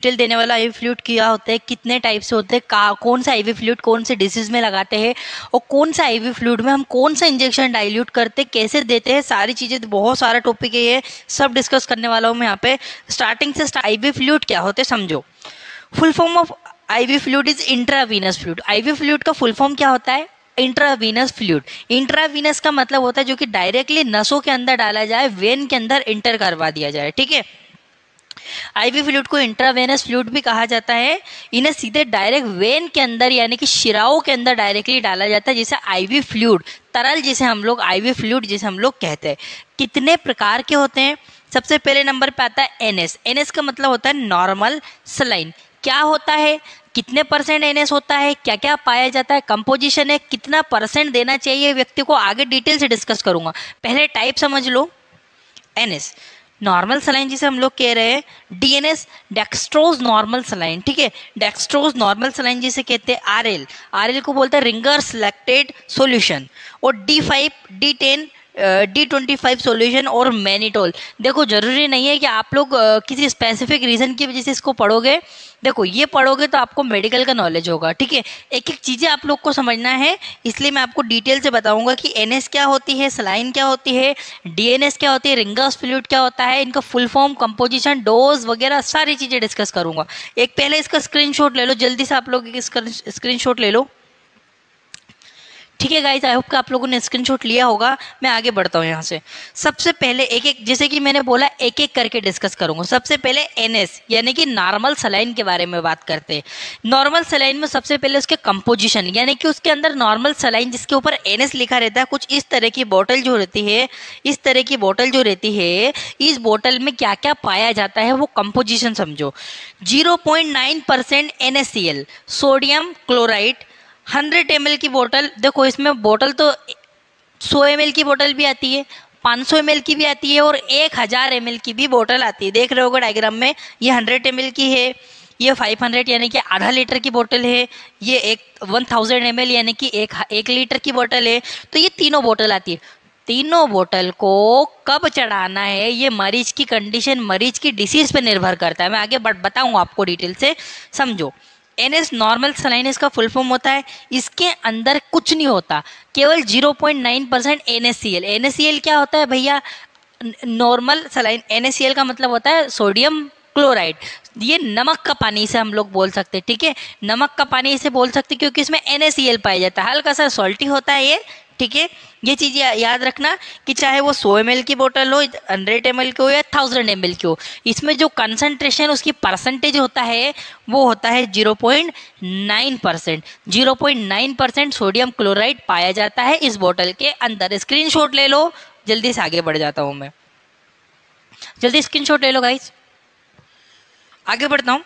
Detail देने वाला IV fluid क्या होता है, कितने टाइप से होते हैं, कौन सा आईवी फ्लूइड कौन से डिसीज में लगाते हैं, और कौन सा आईवी फ्लूइड में हम कौन सा इंजेक्शन डाइल्यूट करते हैं, कैसे देते हैं, सारी चीज़ें, बहुत सारा टॉपिक है ये, सब डिस्कस करने वाला हूँ मैं यहाँ पे। स्टार्टिंग से आईवी फ्लूइड क्या होते हैं समझो। Full form of IV fluid is intravenous fluid. IV fluid का फुल फॉर्म क्या होता है? Intravenous fluid. इंट्रावीनस का मतलब होता है जो कि डायरेक्टली नसों के अंदर डाला जाए, वेन के अंदर इंटर करवा दिया जाए, ठीक है। आईवी फ्लूइड को इंट्रावेनस फ्लूइड भी कहा जाता है। इन्हें सीधे डायरेक्ट वेन के अंदर यानी कि शिराओं के अंदर डायरेक्टली डाला जाता है, जिसे आईवी फ्लूइड, तरल जिसे हम लोग आईवी फ्लूइड जिसे हम लोग कहते हैं। कितने प्रकार के होते हैं? सबसे पहले नंबर पे आता है एनएस। एनएस का मतलब होता है नॉर्मल सलाइन। क्या होता है, कितने परसेंट एनएस होता है, क्या क्या पाया जाता है, कंपोजिशन है, कितना परसेंट देना चाहिए व्यक्ति को, आगे डिटेल से डिस्कस करूंगा। पहले टाइप समझ लो। एनएस नॉर्मल सलाइन जिसे हम लोग कह रहे हैं, डीएनएस डेक्सट्रोज नॉर्मल सलाइन, ठीक है। डेक्सट्रोज नॉर्मल सलाइन जिसे कहते हैं आरएल, आरएल को बोलते हैं रिंगर्स लैक्टेट सॉल्यूशन, और डी5 डी10 D25 सॉल्यूशन और मैनिटोल। देखो जरूरी नहीं है कि आप लोग किसी स्पेसिफिक रीजन की वजह से इसको पढ़ोगे। देखो ये पढ़ोगे तो आपको मेडिकल का नॉलेज होगा, ठीक है। एक एक चीज़ें आप लोग को समझना है, इसलिए मैं आपको डिटेल से बताऊंगा कि एनएस क्या होती है, सलाइन क्या होती है, डीएनएस क्या होती है, रिंगर्स फ्लूइड क्या होता है, इनका फुल फॉर्म, कंपोजिशन, डोज वगैरह सारी चीज़ें डिस्कस करूंगा। एक पहले इसका स्क्रीनशॉट ले लो, जल्दी से आप लोग स्क्रीनशॉट ले लो, ठीक है गाइस। आई होप कि आप लोगों ने स्क्रीनशॉट लिया होगा। मैं आगे बढ़ता हूँ यहाँ से। सबसे पहले एक एक, जैसे कि मैंने बोला, एक एक करके डिस्कस करूंगा। सबसे पहले एनएस यानी कि नॉर्मल सलाइन के बारे में बात करते हैं। नॉर्मल सलाइन में सबसे पहले उसके कंपोजिशन यानी कि उसके अंदर नॉर्मल सलाइन जिसके ऊपर एनएस लिखा रहता है, कुछ इस तरह की बोतल जो रहती है, इस तरह की बोतल जो रहती है, इस बोतल में क्या क्या पाया जाता है वो कंपोजिशन समझो। 0.9% NaCl, सोडियम क्लोराइड, 100 ml की बोतल। देखो इसमें बोतल तो 100 ml की बोतल भी आती है, 500 ml की भी आती है, और 1000 ml की भी बोतल आती है। देख रहे होगे डायग्राम में, ये 100 ml की है, ये 500 यानी कि आधा लीटर की बोतल है, ये 1000 ml यानी कि एक लीटर की बोतल है। तो ये तीनों बोतल आती है। तीनों बोतल को कब चढ़ाना है ये मरीज की कंडीशन, मरीज की डिसीज पे निर्भर करता है। मैं आगे बताऊंगा आपको डिटेल से, समझो। एनएस नॉर्मल सलाइन इसका फुल फॉर्म होता है। इसके अंदर कुछ नहीं होता, केवल 0.9% NaCl। NaCl क्या होता है भैया? नॉर्मल सलाइन, NaCl का मतलब होता है सोडियम क्लोराइड। ये नमक का पानी इसे हम लोग बोल सकते हैं, ठीक है। नमक का पानी इसे बोल सकते हैं क्योंकि इसमें NaCl पाया जाता है, हल्का सा सॉल्टी होता है ये, ठीक है। ये चीज याद रखना कि चाहे वो 100 ml की बोतल हो, 100 ml की हो या 1000 ml की हो, इसमें जो कंसंट्रेशन उसकी परसेंटेज होता है वो होता है 0.9%। 0.9% सोडियम क्लोराइड पाया जाता है इस बोतल के अंदर। स्क्रीनशॉट ले लो, जल्दी से आगे बढ़ जाता हूं मैं, जल्दी स्क्रीनशॉट ले लो गाइस, आगे बढ़ता हूं।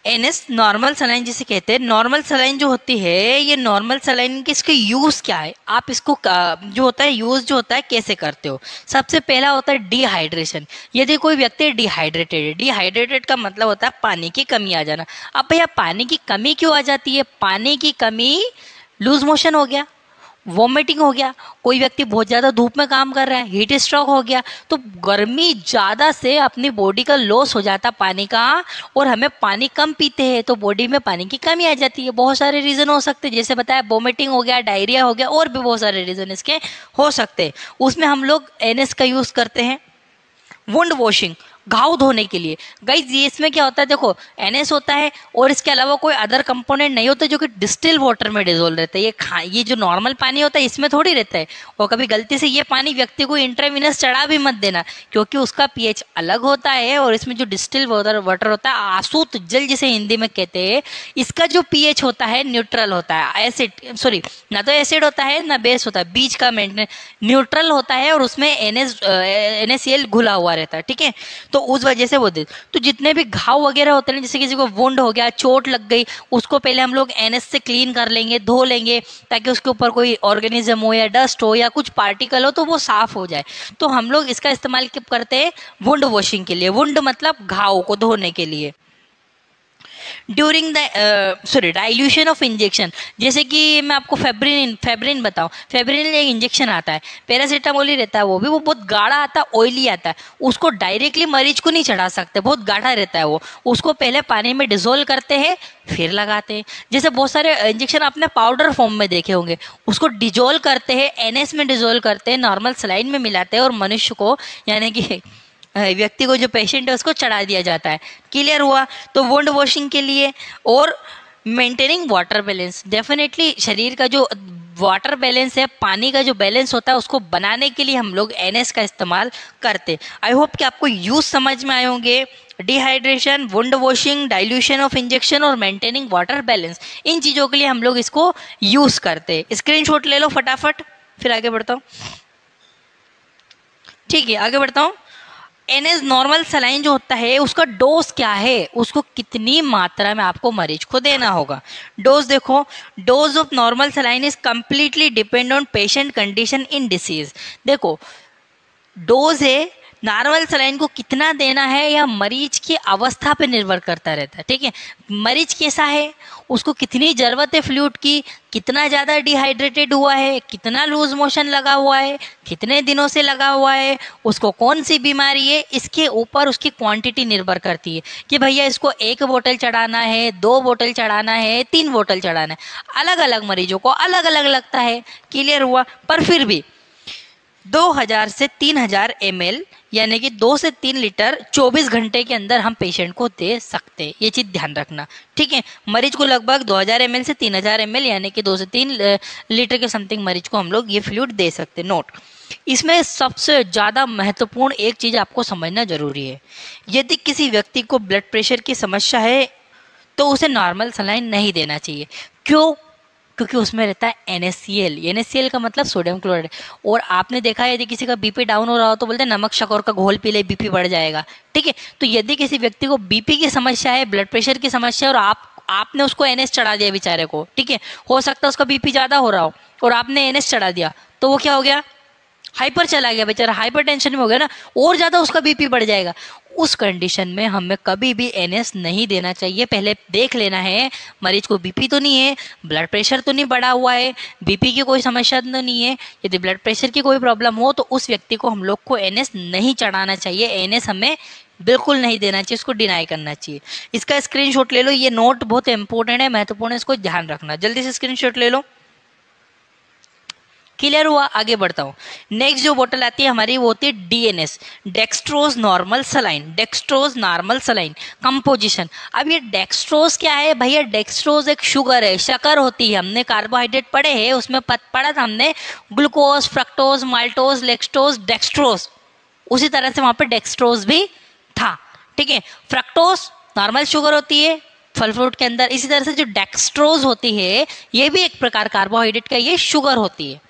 एनएस नॉर्मल सलाइन जिसे कहते हैं। नॉर्मल सलाइन जो होती है, ये नॉर्मल सलाइन के इसके यूज क्या है, आप इसको जो होता है यूज जो होता है कैसे करते हो। सबसे पहला होता है डिहाइड्रेशन। यदि कोई व्यक्ति डिहाइड्रेटेड है, डिहाइड्रेटेड का मतलब होता है पानी की कमी आ जाना। अब भैया पानी की कमी क्यों आ जाती है? पानी की कमी, लूज मोशन हो गया, वॉमिटिंग हो गया, कोई व्यक्ति बहुत ज़्यादा धूप में काम कर रहा है, हीट स्ट्रोक हो गया, तो गर्मी ज़्यादा से अपनी बॉडी का लॉस हो जाता पानी का, और हमें पानी कम पीते हैं तो बॉडी में पानी की कमी आ जाती है। बहुत सारे रीज़न हो सकते हैं, जैसे बताया वॉमिटिंग हो गया, डायरिया हो गया, और भी बहुत सारे रीज़न इसके हो सकते हैं। उसमें हम लोग एनएस का यूज़ करते हैं। वुंड वॉशिंग, घाव धोने के लिए। गाइस ये इसमें क्या होता है, देखो एनएस होता है और इसके अलावा कोई अदर कंपोनेंट नहीं होता जो कि डिस्टिल वाटर में डिजोल्व रहता है। ये जो नॉर्मल पानी होता है इसमें थोड़ी रहता है। और कभी गलती से ये पानी व्यक्ति को इंट्रावीनस चढ़ा भी मत देना, क्योंकि उसका पीएच अलग होता है, और इसमें जो डिस्टिल वाटर होता है, आसूत जल जिसे हिंदी में कहते हैं, इसका जो पीएच होता है न्यूट्रल होता है। एसिड, सॉरी, ना तो एसिड होता है ना बेस होता है, बीच का मेंटेन न्यूट्रल होता है, और उसमें NaCl घुला हुआ रहता है, ठीक है। तो उस वजह से वो दे, तो जितने भी घाव वगैरह होते हैं, जैसे किसी को वुंड हो गया, चोट लग गई, उसको पहले हम लोग एनएस से क्लीन कर लेंगे, धो लेंगे, ताकि उसके ऊपर कोई ऑर्गेनिज्म हो या डस्ट हो या कुछ पार्टिकल हो तो वो साफ हो जाए। तो हम लोग इसका इस्तेमाल करते हैं वुंड वॉशिंग के लिए। वुंड मतलब घाव को धोने के लिए। During the dilution of injection, जैसे कि मैं आपको फेब्रिन बताऊं, फेब्रिन एक इंजेक्शन आता है, पैरासीटामोल ही रहता है, वो भी वो बहुत गाढ़ा आता है, ऑयली आता है, उसको डायरेक्टली मरीज को नहीं चढ़ा सकते, बहुत गाढ़ा रहता है वो, उसको पहले पानी में डिसोल्व करते हैं फिर लगाते हैं। जैसे बहुत सारे इंजेक्शन आपने पाउडर फॉर्म में देखे होंगे, उसको डिजोल्व करते हैं, एनएस में डिजोल्व करते हैं, नॉर्मल सलाइन में मिलाते हैं और मनुष्य को यानी कि व्यक्ति को, जो पेशेंट है उसको चढ़ा दिया जाता है। क्लियर हुआ? तो वुंड वॉशिंग के लिए और मेंटेनिंग वाटर बैलेंस, डेफिनेटली शरीर का जो वाटर बैलेंस है, पानी का जो बैलेंस होता है, उसको बनाने के लिए हम लोग एनएस का इस्तेमाल करते। आई होप कि आपको यूज समझ में आए होंगे। Dehydration, wound washing, dilution of injection और मेंटेनिंग वाटर बैलेंस, इन चीज़ों के लिए हम लोग इसको यूज करते। स्क्रीनशॉट ले लो फटाफट, फिर आगे बढ़ता हूँ। ठीक है, आगे बढ़ता हूँ। एनएस नॉर्मल सलाइन जो होता है उसका डोज क्या है, उसको कितनी मात्रा में आपको मरीज को देना होगा। डोज देखो, dose of normal saline is completely depend on patient condition in disease. देखो डोज है, नॉर्मल सलाइन को कितना देना है या मरीज की अवस्था पे निर्भर करता रहता है। ठीक है, मरीज कैसा है, उसको कितनी ज़रूरत है फ्लूइड की, कितना ज़्यादा डिहाइड्रेटेड हुआ है, कितना लूज मोशन लगा हुआ है, कितने दिनों से लगा हुआ है, उसको कौन सी बीमारी है, इसके ऊपर उसकी क्वांटिटी निर्भर करती है कि भैया इसको 1 बोतल चढ़ाना है, 2 बोतल चढ़ाना है, 3 बोतल चढ़ाना है। अलग अलग मरीजों को अलग अलग लगता है। क्लियर हुआ? पर फिर भी 2000 से 3000 ml यानी कि 2 से 3 लीटर 24 घंटे के अंदर हम पेशेंट को दे सकते हैं। ये चीज़ ध्यान रखना। ठीक है, मरीज को लगभग 2000 ml से 3000 ml यानी कि 2 से 3 लीटर के समथिंग मरीज को हम लोग ये फ्लूइड दे सकते हैं। नोट, इसमें सबसे ज़्यादा महत्वपूर्ण एक चीज़ आपको समझना जरूरी है। यदि किसी व्यक्ति को ब्लड प्रेशर की समस्या है तो उसे नॉर्मल सलाइन नहीं देना चाहिए। क्यों? क्योंकि उसमें रहता है NaCl। NaCl का मतलब सोडियम क्लोराइड। और आपने देखा है यदि किसी का बीपी डाउन हो रहा हो तो बोलते हैं नमक शक्कर का घोल पी ले, बीपी बढ़ जाएगा। ठीक है, तो यदि किसी व्यक्ति को बीपी की समस्या है, ब्लड प्रेशर की समस्या है और आपने उसको NS चढ़ा दिया बेचारे को, ठीक है, हो सकता है उसका बीपी ज़्यादा हो रहा हो और आपने NS चढ़ा दिया तो वो क्या हो गया, हाइपर चला गया बेचारा, हाइपर टेंशन में हो गया ना, और ज़्यादा उसका बीपी बढ़ जाएगा। उस कंडीशन में हमें कभी भी NS नहीं देना चाहिए। पहले देख लेना है मरीज को बीपी तो नहीं है, ब्लड प्रेशर तो नहीं बढ़ा हुआ है, बीपी की कोई समस्या तो नहीं है। यदि ब्लड प्रेशर की कोई प्रॉब्लम हो तो उस व्यक्ति को हम लोग को NS नहीं चढ़ाना चाहिए। NS हमें बिल्कुल नहीं देना चाहिए, इसको डिनाई करना चाहिए। इसका स्क्रीनशॉट ले लो, ये नोट बहुत इंपॉर्टेंट है, महत्वपूर्ण है, इसको ध्यान रखना। जल्दी से स्क्रीनशॉट ले लो। क्लियर हुआ? आगे बढ़ता हूँ। नेक्स्ट जो बोतल आती है हमारी वो होती है DNS, dextrose normal saline. Dextrose normal saline composition. अब ये डेक्सट्रोज क्या है भैया? डेक्सट्रोज एक शुगर है, शक्कर होती है। हमने कार्बोहाइड्रेट पढ़े हैं, उसमें पढ़ा था हमने ग्लूकोज, फ्रक्टोज, माल्टोज, लेक्सटोज, डेक्सट्रोज। उसी तरह से वहां पे डेक्सट्रोज भी था। ठीक है, फ्रक्टोज नॉर्मल शुगर होती है फल फ्रूट के अंदर। इसी तरह से जो डेक्सट्रोज होती है ये भी एक प्रकार कार्बोहाइड्रेट का ये शुगर होती है।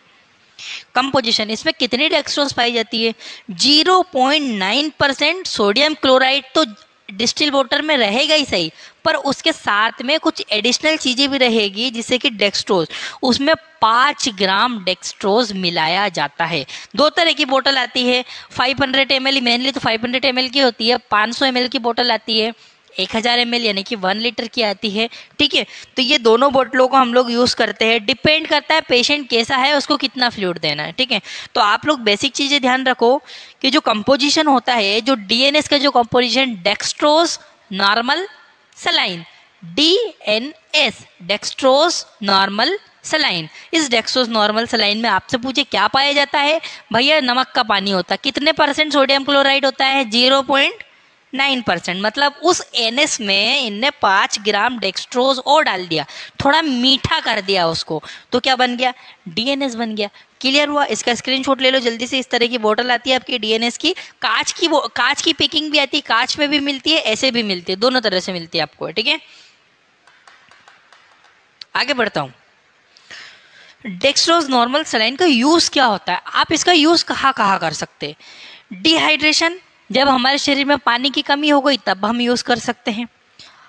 कंपोजिशन, इसमें कितनी डेक्सट्रोज पाई जाती है? 0.9% सोडियम क्लोराइड तो डिस्टिल वाटर में रहेगा ही सही, पर उसके साथ में कुछ एडिशनल चीजें भी रहेगी जिससे कि डेक्सट्रोज, उसमें 5 ग्राम डेक्सट्रोज मिलाया जाता है। 2 तरह की बोतल आती है, 500 ml मेनली तो 500 ml की होती है, 500 ml की बोतल आती है, 1000 ml यानी कि 1 लीटर की आती है। ठीक है, तो ये दोनों बोतलों को हम लोग यूज करते हैं। डिपेंड करता है पेशेंट कैसा है, उसको कितना फ्लूइड देना है। ठीक है, तो आप लोग बेसिक चीजें ध्यान रखो कि जो कंपोजिशन होता है, जो DNS का जो composition, dextrose normal saline, DNS dextrose normal saline. इस डेक्सट्रोज नॉर्मल सलाइन में आपसे पूछे क्या पाया जाता है, भैया नमक का पानी होता है। कितने % सोडियम क्लोराइड होता है? 0.9%। मतलब उस NS में इनने 5 ग्राम डेक्सट्रोज और डाल दिया, थोड़ा मीठा कर दिया उसको, तो क्या बन गया? DNS बन गया। क्लियर हुआ? इसका स्क्रीनशॉट ले लो जल्दी से। इस तरह की बोतल आती है आपकी DNS की, कांच की पैकिंग भी आती है, कांच में भी मिलती है, ऐसे भी मिलती है, दोनों तरह से मिलती है आपको। ठीक है, आगे बढ़ता हूं। डेक्सट्रोज नॉर्मल सलाइन का यूज क्या होता है? आप इसका यूज कहाँ कहाँ कर सकते हैं? डिहाइड्रेशन, जब हमारे शरीर में पानी की कमी हो गई तब हम यूज कर सकते हैं।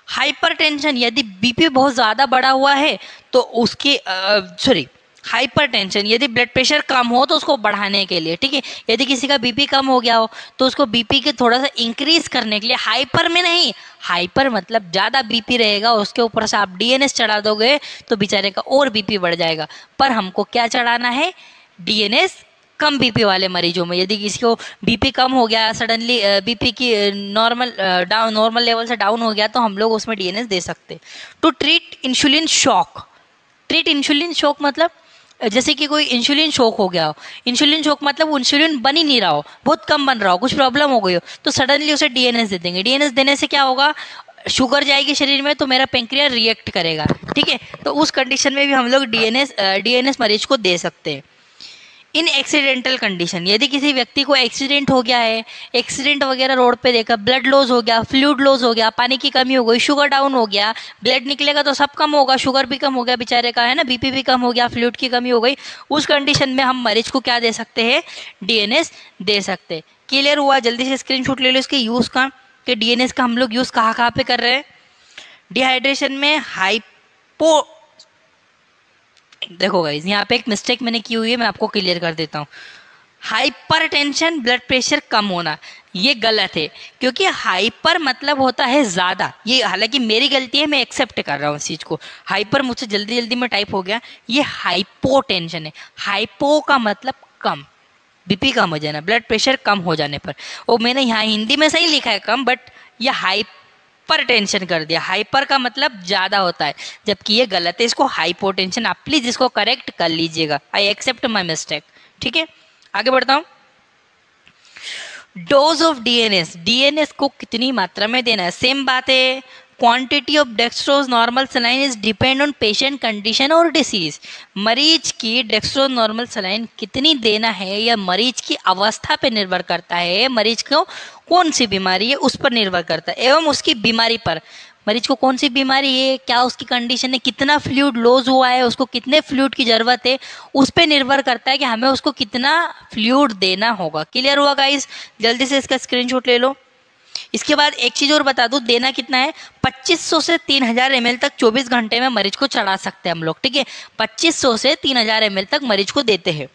हाइपरटेंशन, यदि बीपी बहुत ज्यादा बढ़ा हुआ है तो उसके हाइपरटेंशन, यदि ब्लड प्रेशर कम हो तो उसको बढ़ाने के लिए, ठीक है। यदि किसी का बीपी कम हो गया हो तो उसको बीपी के थोड़ा सा इंक्रीज करने के लिए, हाइपर में नहीं, हाइपर मतलब ज्यादा बीपी रहेगा, उसके ऊपर से आप डीएनएस चढ़ा दोगे तो बेचारे का और बीपी बढ़ जाएगा। पर हमको क्या चढ़ाना है, डीएनएस कम बीपी वाले मरीजों में। यदि किसी को बीपी कम हो गया, सडनली बीपी की नॉर्मल लेवल से डाउन हो गया, तो हम लोग उसमें डीएनएस दे सकते। To treat insulin shock, treat insulin shock मतलब जैसे कि कोई इंसुलिन शॉक हो गया हो, इंसुलिन शॉक मतलब इंसुलिन बन ही नहीं रहा हो, बहुत कम बन रहा हो, कुछ प्रॉब्लम हो गई हो, तो सडनली उसे डीएनएस दे देंगे। डीएनएस देने से क्या होगा, शुगर जाएगी शरीर में तो मेरा पेंक्रिया रिएक्ट करेगा, ठीक है। तो उस कंडीशन में भी हम लोग डीएनएस मरीज को दे सकते हैं। इन एक्सीडेंटल कंडीशन, यदि किसी व्यक्ति को एक्सीडेंट हो गया है, एक्सीडेंट वगैरह रोड पे देखा, ब्लड लॉस हो गया, फ्लूइड लॉस हो गया, पानी की कमी हो गई, शुगर डाउन हो गया, ब्लड निकलेगा तो सब कम होगा, शुगर भी कम हो गया बेचारे का, है ना, बीपी भी कम हो गया, फ्लूइड की कमी हो गई, उस कंडीशन में हम मरीज को क्या दे सकते हैं, डीएनएस दे सकते। क्लियर हुआ? जल्दी से स्क्रीनशॉट ले लो इसके यूज का, कि डीएनएस का हम लोग यूज कहाँ कहाँ पे कर रहे हैं। डिहाइड्रेशन में देखो गाइस, यहाँ पे एक मिस्टेक मैंने की हुई है, मैं आपको क्लियर कर देता हूँ। हाइपरटेंशन, ब्लड प्रेशर कम होना, ये गलत है, क्योंकि हाइपर मतलब होता है ज्यादा। ये हालांकि मेरी गलती है, मैं एक्सेप्ट कर रहा हूँ इस चीज को, हाइपर मुझसे जल्दी जल्दी में टाइप हो गया, ये हाइपोटेंशन है। हाइपो का मतलब कम, बीपी कम हो जाना, ब्लड प्रेशर कम हो जाने पर। वो मैंने यहाँ हिंदी में सही लिखा है कम, बट ये हाइपर टेंशन कर दिया। हाइपर का मतलब ज्यादा होता है, जबकि ये गलत है, इसको हाइपोटेंशन। आप प्लीज इसको करेक्ट कर लीजिएगा। आई एक्सेप्ट माई मिस्टेक, ठीक है। आगे बढ़ता हूं। डोज ऑफ डीएनएस, डीएनएस को कितनी मात्रा में देना है, सेम बात है। Quantity of dextrose normal saline is depend on patient condition और डिसीज। मरीज की डेक्सट्रोज नॉर्मल सलाइन कितनी देना है यह मरीज की अवस्था पर निर्भर करता है, मरीज को कौन सी बीमारी है उस पर निर्भर करता है, एवं उसकी बीमारी पर, मरीज को कौन सी बीमारी है, क्या उसकी कंडीशन है, कितना फ्लूइड लॉस हुआ है, उसको कितने फ्लूइड की जरूरत है, उस पर निर्भर करता है कि हमें उसको कितना फ्लूइड देना होगा। क्लियर हुआ गाइस? जल्दी से इसका स्क्रीनशॉट ले लो। इसके बाद एक चीज और बता दूं, देना कितना है, 2500 से 3000 ml तक 24 घंटे में मरीज को चढ़ा सकते हैं हम लोग, ठीक है। 2500 से 3000 ml तक मरीज को देते हैं।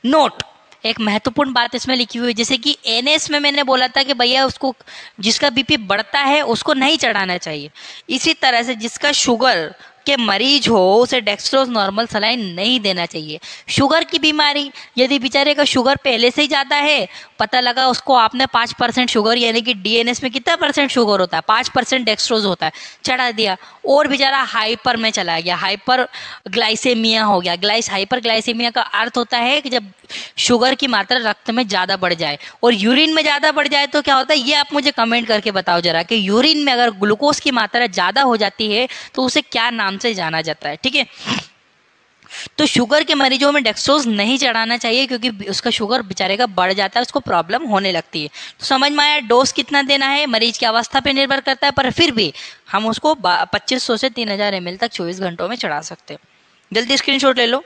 नोट, एक महत्वपूर्ण बात इसमें लिखी हुई है, जैसे कि एनएस में मैंने बोला था कि भैया उसको, जिसका बीपी बढ़ता है उसको नहीं चढ़ाना चाहिए, इसी तरह से जिसका शुगर के मरीज हो उसे डेक्सट्रोज नॉर्मल सलाइन नहीं देना चाहिए। शुगर की बीमारी, यदि बेचारे का शुगर पहले से ही ज्यादा है, पता लगा उसको आपने 5% शुगर, यानी कि डीएनएस में कितना परसेंट शुगर होता है, 5% डेक्सट्रोज होता है, चढ़ा दिया और बेचारा हाइपर में चला गया, हाइपर ग्लाइसेमिया हो गया। हाइपर ग्लाइसेमिया का अर्थ होता है कि जब शुगर की मात्रा रक्त में ज्यादा बढ़ जाए और यूरिन में ज्यादा बढ़ जाए तो क्या होता है, ये आप मुझे कमेंट करके बताओ जरा, कि यूरिन में अगर ग्लूकोज की मात्रा ज्यादा हो जाती है तो उसे क्या नाम से जाना जाता है, ठीक है। तो शुगर के मरीजों में डेक्सट्रोज नहीं चढ़ाना चाहिए, क्योंकि उसका शुगर बेचारे का बढ़ जाता है, उसको प्रॉब्लम होने लगती है। तो समझ में आया, डोज कितना देना है मरीज की अवस्था पे निर्भर करता है, पर फिर भी हम उसको 2500 से 3000 ml तक 24 घंटों में चढ़ा सकते हैं। जल्दी स्क्रीनशॉट ले लो।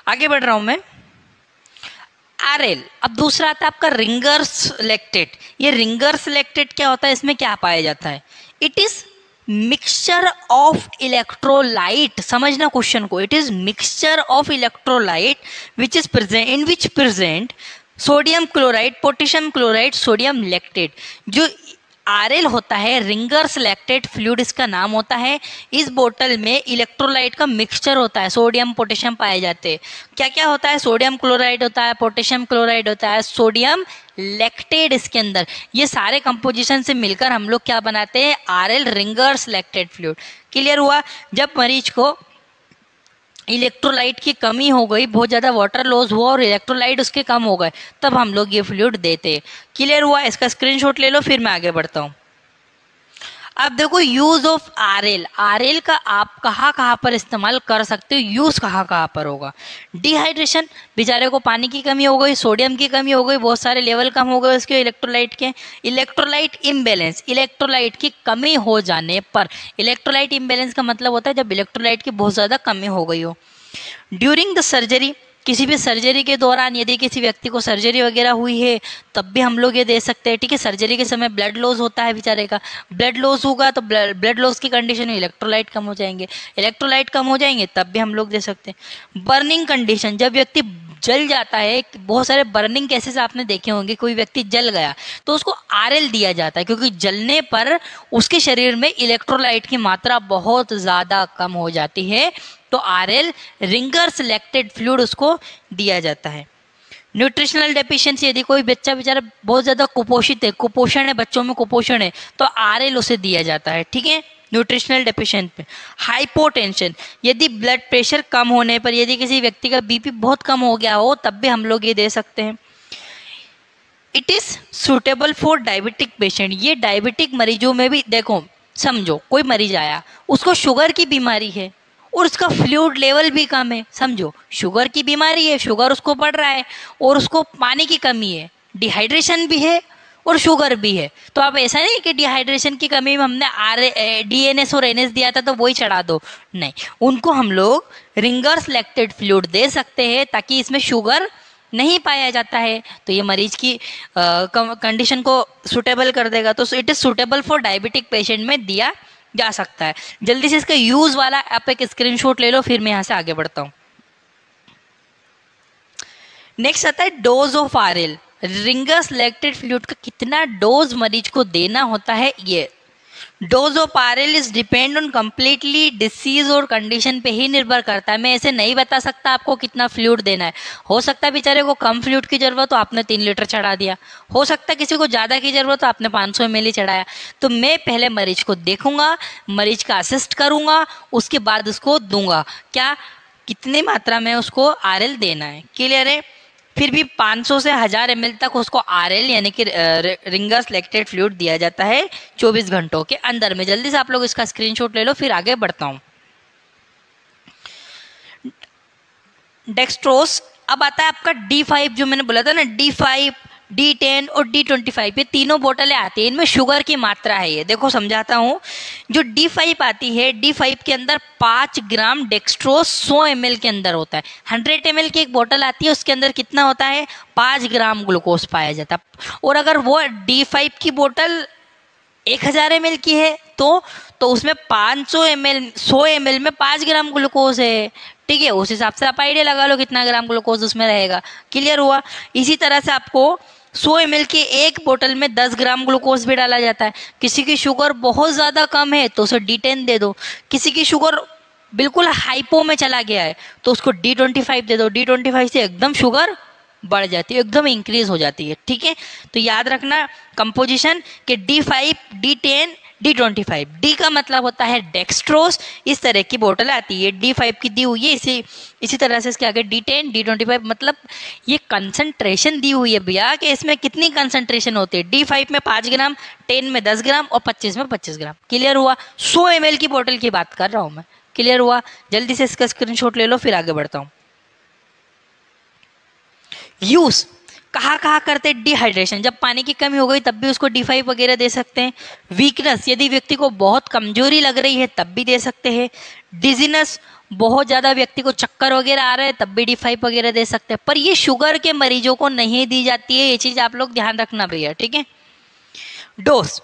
आगे बढ़ रहा हूं मैं। आरएल, अब दूसरा आता है आपका रिंगर्स लैक्टेट। ये रिंगर्स लैक्टेट क्या होता है, इसमें क्या पाया जाता है, it is mixture of electrolyte. समझना क्वेश्चन को, it is mixture of electrolyte which is present, in which present sodium chloride, potassium chloride, sodium lactate. जो आरएल होता है, रिंगर्स लैक्टेट फ्लूइड इसका नाम होता है। इस बोतल में इलेक्ट्रोलाइट का मिक्सचर होता है, सोडियम पोटेशियम पाए जाते हैं। क्या क्या होता है, सोडियम क्लोराइड होता है, पोटेशियम क्लोराइड होता है, सोडियम लैक्टेट इसके अंदर। ये सारे कंपोजिशन से मिलकर हम लोग क्या बनाते हैं, RL ringers lactate fluid. Clear हुआ? जब मरीज को इलेक्ट्रोलाइट की कमी हो गई, बहुत ज्यादा वाटर लॉस हुआ और इलेक्ट्रोलाइट उसके कम हो गए, तब हम लोग ये फ्लूइड देते हैं। क्लियर हुआ? इसका स्क्रीनशॉट ले लो, फिर मैं आगे बढ़ता हूँ। अब देखो यूज ऑफ आरएल, आरएल का आप कहाँ कहाँ पर इस्तेमाल कर सकते हो, यूज कहाँ कहाँ पर होगा। डिहाइड्रेशन, बेचारे को पानी की कमी हो गई, सोडियम की कमी हो गई, बहुत सारे लेवल कम हो गए उसके इलेक्ट्रोलाइट के। इलेक्ट्रोलाइट इम्बैलेंस, इलेक्ट्रोलाइट की कमी हो जाने पर, इलेक्ट्रोलाइट इम्बैलेंस का मतलब होता है जब इलेक्ट्रोलाइट की बहुत ज्यादा कमी हो गई हो। ड्यूरिंग द सर्जरी, किसी भी सर्जरी के दौरान यदि किसी व्यक्ति को सर्जरी वगैरह हुई है तब भी हम लोग ये दे सकते हैं, ठीक है। सर्जरी के समय ब्लड लॉस होता है बेचारे का, ब्लड लॉस होगा तो ब्लड लॉस की कंडीशन में इलेक्ट्रोलाइट कम हो जाएंगे, इलेक्ट्रोलाइट कम हो जाएंगे तब भी हम लोग दे सकते हैं। बर्निंग कंडीशन, जब व्यक्ति जल जाता है, बहुत सारे बर्निंग केसेस आपने देखे होंगे, कोई व्यक्ति जल गया तो उसको आरएल दिया जाता है, क्योंकि जलने पर उसके शरीर में इलेक्ट्रोलाइट की मात्रा बहुत ज़्यादा कम हो जाती है, तो आरएल रिंगर्स लैक्टेट फ्लूइड उसको दिया जाता है। न्यूट्रिशनल डेफिशिएंसी, यदि कोई बच्चा बेचारा बहुत ज़्यादा कुपोषित है, कुपोषण है, बच्चों में कुपोषण है, तो आरएल उसे दिया जाता है, ठीक है, न्यूट्रिशनल डेफिशिएंट पे। हाइपोटेंशन, यदि ब्लड प्रेशर कम होने पर, यदि किसी व्यक्ति का बीपी बहुत कम हो गया हो तब भी हम लोग ये दे सकते हैं। It is suitable for diabetic patient, ये डायबिटिक मरीजों में भी, देखो समझो कोई मरीज आया, उसको शुगर की बीमारी है और उसका फ्लूइड लेवल भी कम है, समझो शुगर की बीमारी है, शुगर उसको बढ़ रहा है और उसको पानी की कमी है, डिहाइड्रेशन भी है और शुगर भी है, तो आप ऐसा नहीं कि डिहाइड्रेशन की कमी में हमने डीएनएस और एनएस दिया था तो वही चढ़ा दो, नहीं, उनको हम लोग रिंगर्स लैक्टेट फ्लूइड दे सकते हैं ताकि इसमें शुगर नहीं पाया जाता है, तो ये मरीज की कंडीशन को सुटेबल कर देगा, तो it is suitable for diabetic patient में दिया जा सकता है। जल्दी से इसका यूज वाला आप एक स्क्रीनशॉट ले लो, फिर मैं यहाँ से आगे बढ़ता हूँ। नेक्स्ट आता है dose of RL, ringers lactate fluid का कितना डोज मरीज को देना होता है। ये dose of RL is depend on completely disease और कंडीशन पे ही निर्भर करता है। मैं ऐसे नहीं बता सकता आपको कितना फ्लूइड देना है, हो सकता है बेचारे को कम फ्लूइड की जरूरत तो आपने 3 लीटर चढ़ा दिया, हो सकता है किसी को ज़्यादा की जरूरत तो आपने 500 ml ही चढ़ाया, तो मैं पहले मरीज को देखूंगा, मरीज का असिस्ट करूंगा, उसके बाद उसको दूंगा क्या, कितनी मात्रा में उसको आरएल देना है, क्लियर है। फिर भी 500 से 1000 ml तक उसको आरएल यानी कि रिंगर्स लैक्टेट फ्लूइड दिया जाता है 24 घंटों के अंदर में। जल्दी से आप लोग इसका स्क्रीनशॉट ले लो, फिर आगे बढ़ता हूँ। डेक्सट्रोस, अब आता है आपका D5, जो मैंने बोला था ना, D5, D10 और D25, ये तीनों बोतलें आती है, इनमें शुगर की मात्रा है, ये देखो समझाता हूँ। जो D5 आती है, D5 के अंदर 5 ग्राम डेक्सट्रोस 100 ml के अंदर होता है। 100 ml की एक बोतल आती है, उसके अंदर कितना होता है, 5 ग्राम ग्लूकोज पाया जाता है। और अगर वो D5 की बोतल 1000 ml की है तो उसमें 500 ml 100 ml में 5 ग्राम ग्लूकोज है, ठीक है, उस हिसाब से आप आइडिया लगा लो कितना ग्राम ग्लूकोज उसमें रहेगा, क्लियर हुआ। इसी तरह से आपको 100 ml की एक बोतल में 10 ग्राम ग्लूकोज भी डाला जाता है। किसी की शुगर बहुत ज़्यादा कम है तो उसे D10 दे दो, किसी की शुगर बिल्कुल हाइपो में चला गया है तो उसको D25 दे दो, D25 से एकदम शुगर बढ़ जाती है, एकदम इंक्रीज हो जाती है, ठीक है। तो याद रखना कंपोजिशन के D5, D10, D25। D का मतलब होता है डेक्सट्रोस, इस तरह की बोतल आती है, D5 की दी हुई है, इसी तरह से इसके आगे D10, D25, मतलब ये कंसंट्रेशन दी हुई है भैया कि इसमें कितनी कंसंट्रेशन होती है। D5 में 5 ग्राम, 10 में 10 ग्राम और 25 में 25 ग्राम, क्लियर हुआ। 100 ml की बोतल की बात कर रहा हूँ मैं, क्लियर हुआ। जल्दी से इसका स्क्रीनशॉट ले लो, फिर आगे बढ़ता हूँ। यूज कहाँ करते हैं, डिहाइड्रेशन, जब पानी की कमी हो गई तब भी उसको D5 वगैरह दे सकते हैं। वीकनेस, यदि व्यक्ति को बहुत कमजोरी लग रही है तब भी दे सकते हैं। डिजीनेस, बहुत ज़्यादा व्यक्ति को चक्कर वगैरह आ रहा है तब भी D5 वगैरह दे सकते हैं, पर ये शुगर के मरीजों को नहीं दी जाती है, ये चीज़ आप लोग ध्यान रखना भैया, ठीक है। डोज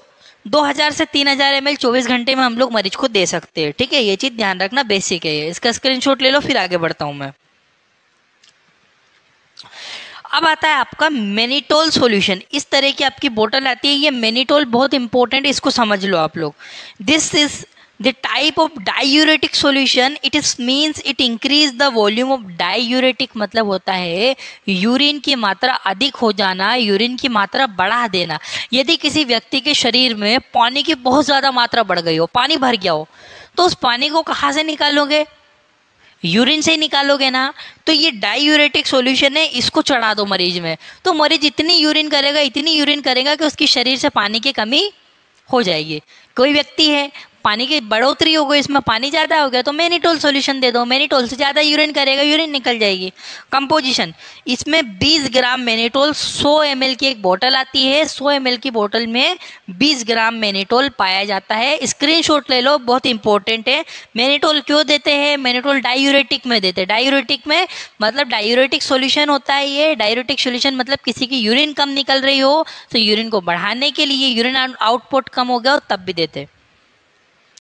2000 से 3000 ml 24 घंटे में हम लोग मरीज को दे सकते हैं, ठीक है, ये चीज़ ध्यान रखना, बेसिक है ये। इसका स्क्रीनशॉट ले लो, फिर आगे बढ़ता हूँ मैं। अब आता है आपका मेनिटोल सॉल्यूशन, इस तरह की आपकी बोतल आती है, ये मेनिटोल बहुत इंपॉर्टेंट है, इसको समझ लो आप लोग। This is the type of diuretic solution, it is means it increase the volume of diuretic, मतलब होता है यूरिन की मात्रा अधिक हो जाना, यूरिन की मात्रा बढ़ा देना। यदि किसी व्यक्ति के शरीर में पानी की बहुत ज़्यादा मात्रा बढ़ गई हो, पानी भर गया हो, तो उस पानी को कहाँ से निकालोगे, यूरिन से ही निकालोगे ना। तो ये डायूरेटिक सॉल्यूशन है, इसको चढ़ा दो मरीज में, तो मरीज इतनी यूरिन करेगा कि उसकी शरीर से पानी की कमी हो जाएगी। कोई व्यक्ति है पानी की बढ़ोतरी हो गई, इसमें पानी ज़्यादा हो गया तो मैनिटोल सॉल्यूशन दे दो, मैनिटोल से ज़्यादा यूरिन करेगा, यूरिन निकल जाएगी। कंपोजिशन, इसमें 20 ग्राम मैनिटोल, 100 ml की एक बोतल आती है, 100 ml की बोतल में 20 ग्राम मैनिटोल पाया जाता है। स्क्रीनशॉट ले लो, बहुत इंपॉर्टेंट है। मैनिटोल क्यों देते हैं? मैनिटोल डायूरेटिक में देते हैं। डायूरेटिक में मतलब डायूरेटिक सॉल्यूशन होता है ये। डायूरेटिक सॉल्यूशन मतलब किसी की यूरिन कम निकल रही हो तो यूरिन को बढ़ाने के लिए, यूरिन आउटपुट कम हो गया हो तब भी देते हैं।